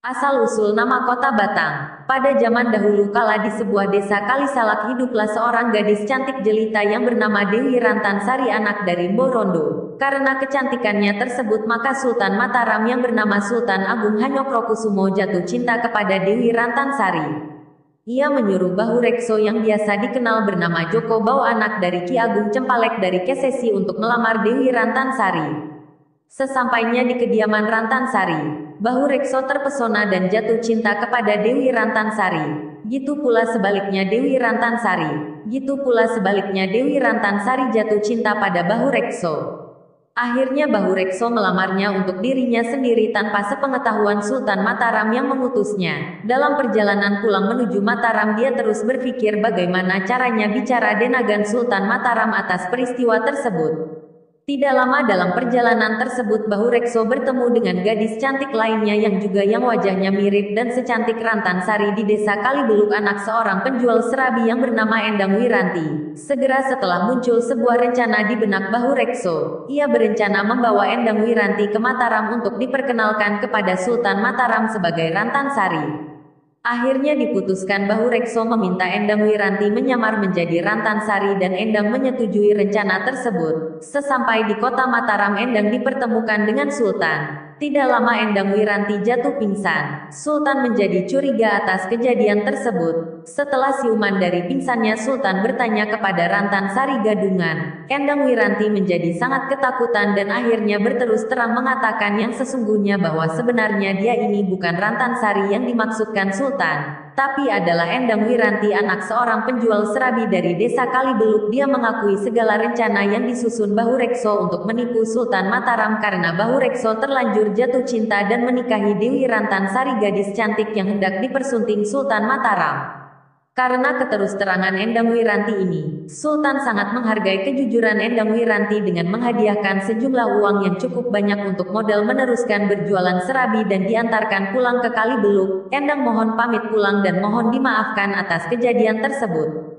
Asal-usul nama kota Batang. Pada zaman dahulu kala di sebuah desa Kalisalak hiduplah seorang gadis cantik jelita yang bernama Dewi Rantansari anak dari Mborondo. Karena kecantikannya tersebut maka Sultan Mataram yang bernama Sultan Agung Hanyokrokusumo jatuh cinta kepada Dewi Rantansari. Ia menyuruh Bahu Rekso yang biasa dikenal bernama Joko Bau anak dari Ki Agung Cempalek dari Kesesi untuk melamar Dewi Rantansari. Sesampainya di kediaman Rantansari, Bahu Rekso terpesona dan jatuh cinta kepada Dewi Rantansari. Gitu pula sebaliknya Dewi Rantansari jatuh cinta pada Bahu Rekso. Akhirnya Bahu Rekso melamarnya untuk dirinya sendiri tanpa sepengetahuan Sultan Mataram yang mengutusnya. Dalam perjalanan pulang menuju Mataram dia terus berpikir bagaimana caranya bicara denagan Sultan Mataram atas peristiwa tersebut. Tidak lama dalam perjalanan tersebut Bahu Rekso bertemu dengan gadis cantik lainnya yang wajahnya mirip dan secantik Rantansari di desa Kalibeluk anak seorang penjual serabi yang bernama Endang Wiranti. Segera setelah muncul sebuah rencana di benak Bahu Rekso, ia berencana membawa Endang Wiranti ke Mataram untuk diperkenalkan kepada Sultan Mataram sebagai Rantansari. Akhirnya diputuskan Bahu Rekso meminta Endang Wiranti menyamar menjadi Rantansari dan Endang menyetujui rencana tersebut. Sesampai di kota Mataram Endang dipertemukan dengan Sultan. Tidak lama Endang Wiranti jatuh pingsan. Sultan menjadi curiga atas kejadian tersebut. Setelah siuman dari pingsannya Sultan bertanya kepada Rantansari Gadungan. Endang Wiranti menjadi sangat ketakutan dan akhirnya berterus terang mengatakan yang sesungguhnya bahwa sebenarnya dia ini bukan Rantansari yang dimaksudkan Sultan, tapi adalah Endang Wiranti anak seorang penjual serabi dari desa Kalibeluk. Dia mengakui segala rencana yang disusun Bahu Rekso untuk menipu Sultan Mataram karena Bahu Rekso terlanjur jatuh cinta dan menikahi Dewi Rantansari gadis cantik yang hendak dipersunting Sultan Mataram. Karena keterus-terangan Endang Wiranti ini, Sultan sangat menghargai kejujuran Endang Wiranti dengan menghadiahkan sejumlah uang yang cukup banyak untuk modal meneruskan berjualan serabi dan diantarkan pulang ke Kalibeluk. Endang mohon pamit pulang dan mohon dimaafkan atas kejadian tersebut.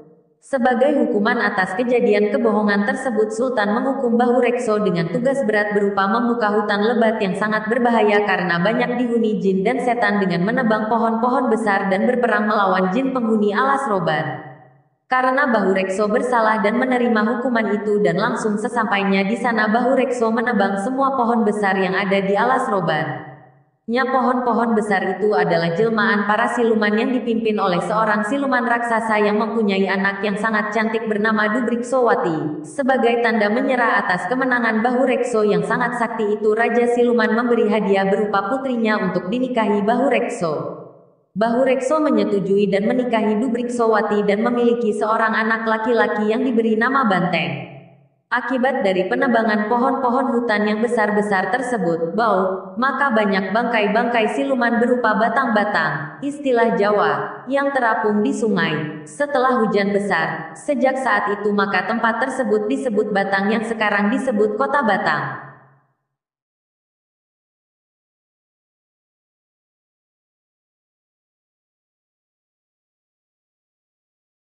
Sebagai hukuman atas kejadian kebohongan tersebut Sultan menghukum Bahu Rekso dengan tugas berat berupa membuka hutan lebat yang sangat berbahaya karena banyak dihuni jin dan setan dengan menebang pohon-pohon besar dan berperang melawan jin penghuni alas roban. Karena Bahu Rekso bersalah dan menerima hukuman itu dan langsung sesampainya di sana Bahu Rekso menebang semua pohon besar yang ada di alas roban. Pohon-pohon besar itu adalah jelmaan para siluman yang dipimpin oleh seorang siluman raksasa yang mempunyai anak yang sangat cantik bernama Dubriksowati. Sebagai tanda menyerah atas kemenangan Bahu Rekso yang sangat sakti itu Raja Siluman memberi hadiah berupa putrinya untuk dinikahi Bahu Rekso. Bahu Rekso menyetujui dan menikahi Dubriksowati dan memiliki seorang anak laki-laki yang diberi nama Banteng. Akibat dari penebangan pohon-pohon hutan yang besar-besar tersebut, maka banyak bangkai-bangkai siluman berupa batang-batang, istilah Jawa, yang terapung di sungai. Setelah hujan besar, sejak saat itu maka tempat tersebut disebut Batang yang sekarang disebut Kota Batang.